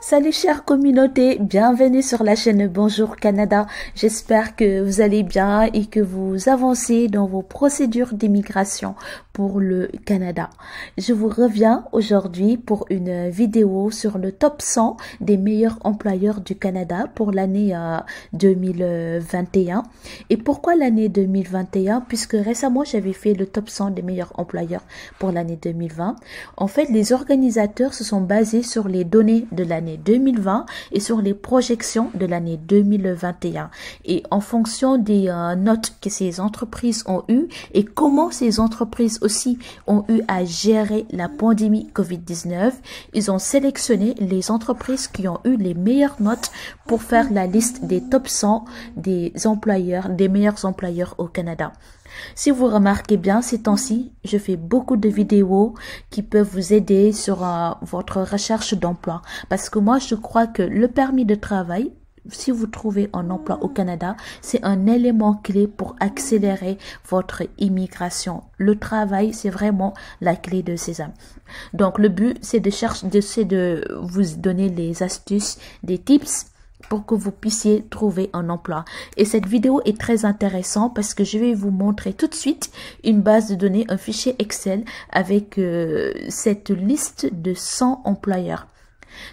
Salut chère communauté, bienvenue sur la chaîne Bonjour Canada. J'espère que vous allez bien et que vous avancez dans vos procédures d'immigration pour le Canada. Je vous reviens aujourd'hui pour une vidéo sur le top 100 des meilleurs employeurs du Canada pour l'année 2021. Et pourquoi l'année 2021? Puisque récemment j'avais fait le top 100 des meilleurs employeurs pour l'année 2020. En fait, les organisateurs se sont basés sur les données de l'année 2020 et sur les projections de l'année 2021. Et en fonction des notes que ces entreprises ont eues et comment ces entreprises aussi ont eu à gérer la pandémie COVID-19, ils ont sélectionné les entreprises qui ont eu les meilleures notes pour faire la liste des top 100 des employeurs, des meilleurs employeurs au Canada. Si vous remarquez bien, ces temps-ci, je fais beaucoup de vidéos qui peuvent vous aider sur votre recherche d'emploi. Parce que moi, je crois que le permis de travail, si vous trouvez un emploi au Canada, c'est un élément clé pour accélérer votre immigration. Le travail, c'est vraiment la clé de Sésame. Donc, le but, c'est de vous donner les astuces, des tips pour que vous puissiez trouver un emploi. Et cette vidéo est très intéressante parce que je vais vous montrer tout de suite une base de données, un fichier Excel avec cette liste de 100 employeurs.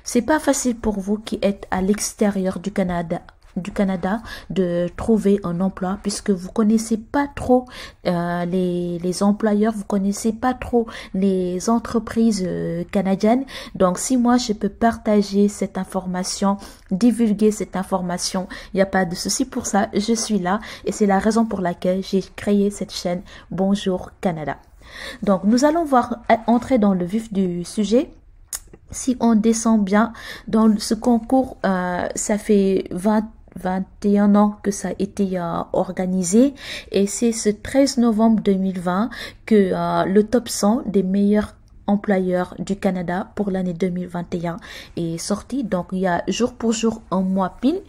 C'est pas facile pour vous qui êtes à l'extérieur du Canada de trouver un emploi puisque vous connaissez pas trop les employeurs, vous connaissez pas trop les entreprises canadiennes. Donc si moi je peux partager cette information, divulguer cette information, il n'y a pas de souci pour ça, je suis là et c'est la raison pour laquelle j'ai créé cette chaîne Bonjour Canada. Donc nous allons entrer dans le vif du sujet. Si on descend bien dans ce concours, ça fait 21 ans que ça a été organisé et c'est ce 13 novembre 2020 que le top 100 des meilleurs employeurs du Canada pour l'année 2021 est sorti. Donc il y a jour pour jour un mois pile.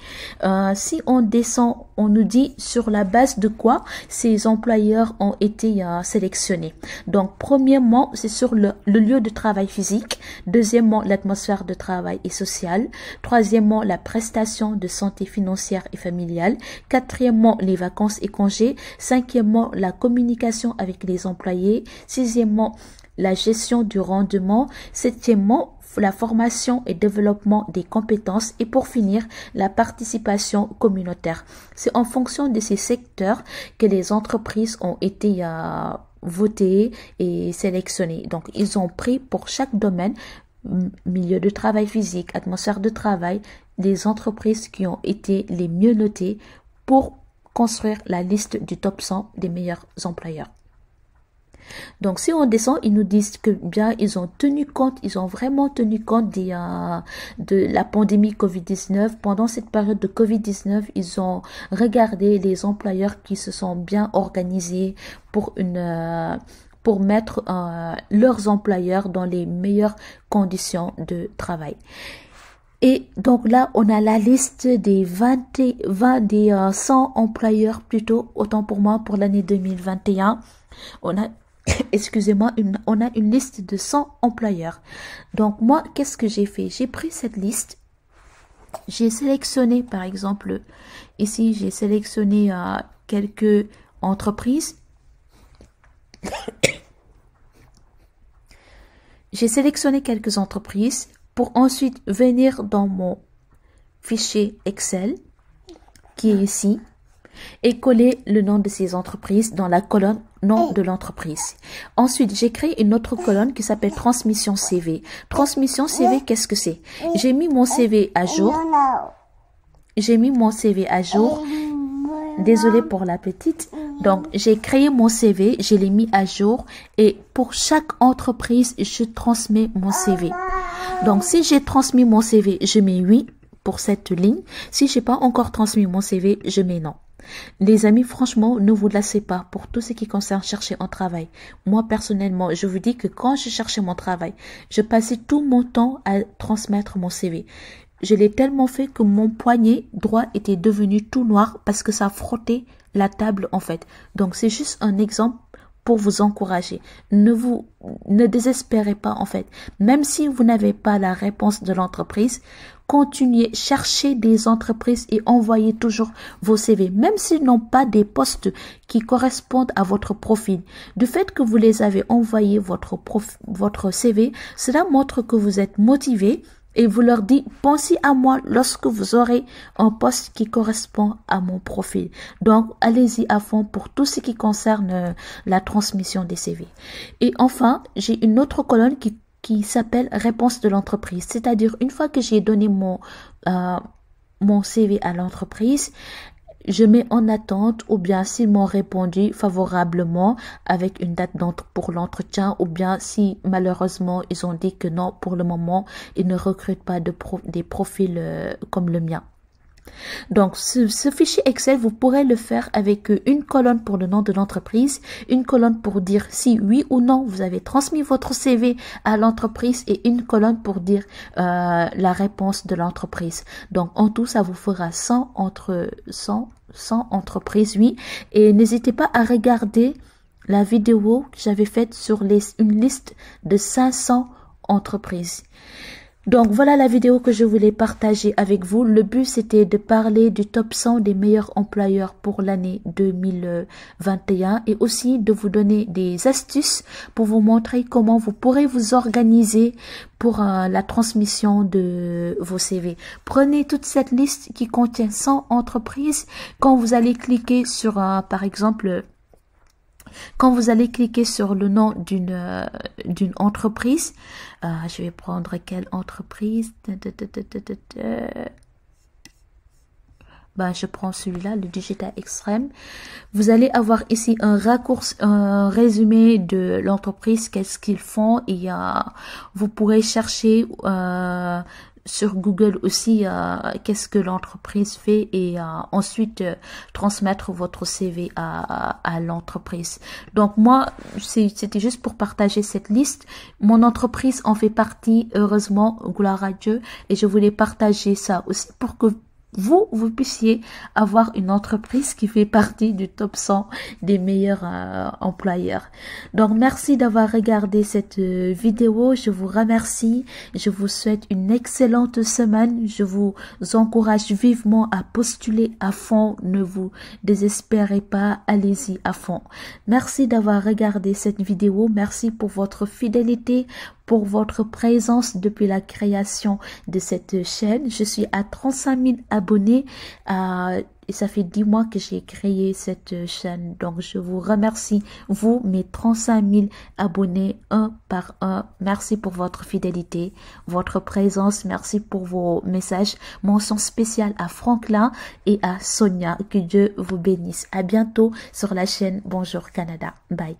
Si on descend, on nous dit sur la base de quoi ces employeurs ont été sélectionnés. Donc premièrement, c'est sur le lieu de travail physique. Deuxièmement, l'atmosphère de travail et sociale. Troisièmement, la prestation de santé financière et familiale. Quatrièmement, les vacances et congés. Cinquièmement, la communication avec les employés. Sixièmement, la gestion du rendement. Septièmement, la formation et développement des compétences. Et pour finir, la participation communautaire. C'est en fonction de ces secteurs que les entreprises ont été votées et sélectionnées. Donc, ils ont pris pour chaque domaine, milieu de travail physique, atmosphère de travail, les entreprises qui ont été les mieux notées pour construire la liste du top 100 des meilleurs employeurs. Donc, si on descend, ils nous disent que bien, ils ont vraiment tenu compte de la pandémie COVID-19. Pendant cette période de COVID-19, ils ont regardé les employeurs qui se sont bien organisés pour mettre leurs employeurs dans les meilleures conditions de travail. Et donc là, on a la liste des 100 employeurs plutôt, autant pour moi, pour l'année 2021. On a excusez-moi, on a une liste de 100 employeurs. Donc moi, qu'est-ce que j'ai fait? J'ai pris cette liste, j'ai sélectionné par exemple, ici j'ai sélectionné quelques entreprises. J'ai sélectionné quelques entreprises pour ensuite venir dans mon fichier Excel qui est ici et coller le nom de ces entreprises dans la colonne nom de l'entreprise. Ensuite, j'ai créé une autre colonne qui s'appelle transmission CV. Transmission CV, qu'est-ce que c'est? J'ai mis mon CV à jour. Désolée pour la petite. Donc, j'ai créé mon CV, je l'ai mis à jour et pour chaque entreprise, je transmets mon CV. Donc, si j'ai transmis mon CV, je mets oui pour cette ligne. Si j'ai pas encore transmis mon CV, je mets non. Les amis, franchement, ne vous lassez pas pour tout ce qui concerne chercher un travail. Moi, personnellement, je vous dis que quand je cherchais mon travail, je passais tout mon temps à transmettre mon CV. Je l'ai tellement fait que mon poignet droit était devenu tout noir parce que ça frottait la table en fait. Donc, c'est juste un exemple pour vous encourager. Ne désespérez pas en fait. Même si vous n'avez pas la réponse de l'entreprise, continuez, cherchez des entreprises et envoyez toujours vos CV, même s'ils n'ont pas des postes qui correspondent à votre profil. Du fait que vous les avez envoyés votre CV, cela montre que vous êtes motivé. Et vous leur dites, pensez à moi lorsque vous aurez un poste qui correspond à mon profil. Donc, allez-y à fond pour tout ce qui concerne la transmission des CV. Et enfin, j'ai une autre colonne qui s'appelle réponse de l'entreprise. C'est-à-dire, une fois que j'ai donné mon CV à l'entreprise, je mets en attente ou bien s'ils m'ont répondu favorablement avec une date pour l'entretien ou bien si malheureusement ils ont dit que non, pour le moment, ils ne recrutent pas des profils comme le mien. Donc, ce fichier Excel, vous pourrez le faire avec une colonne pour le nom de l'entreprise, une colonne pour dire si oui ou non vous avez transmis votre CV à l'entreprise et une colonne pour dire la réponse de l'entreprise. Donc, en tout, ça vous fera 100 entreprises, oui. Et n'hésitez pas à regarder la vidéo que j'avais faite sur une liste de 500 entreprises. Donc, voilà la vidéo que je voulais partager avec vous. Le but, c'était de parler du top 100 des meilleurs employeurs pour l'année 2021 et aussi de vous donner des astuces pour vous montrer comment vous pourrez vous organiser pour la transmission de vos CV. Prenez toute cette liste qui contient 100 entreprises. Quand vous allez cliquer sur, par exemple, quand vous allez cliquer sur le nom d'une entreprise, je vais prendre quelle entreprise? Je prends celui-là, le Digital Extreme. Vous allez avoir ici un résumé de l'entreprise, qu'est-ce qu'ils font et vous pourrez chercher sur Google aussi qu'est-ce que l'entreprise fait et ensuite transmettre votre CV à l'entreprise. Donc moi, c'était juste pour partager cette liste. Mon entreprise en fait partie, heureusement, gloire à Dieu, et je voulais partager ça aussi pour que vous puissiez avoir une entreprise qui fait partie du top 100 des meilleurs employeurs. Donc, merci d'avoir regardé cette vidéo. Je vous remercie. Je vous souhaite une excellente semaine. Je vous encourage vivement à postuler à fond. Ne vous désespérez pas. Allez-y à fond. Merci d'avoir regardé cette vidéo. Merci pour votre fidélité, pour votre présence depuis la création de cette chaîne. Je suis à 35 000 abonnés et ça fait 10 mois que j'ai créé cette chaîne. Donc, je vous remercie, vous, mes 35 000 abonnés, un par un. Merci pour votre fidélité, votre présence. Merci pour vos messages. Mention spéciale à Franklin et à Sonia. Que Dieu vous bénisse. À bientôt sur la chaîne Bonjour Canada. Bye.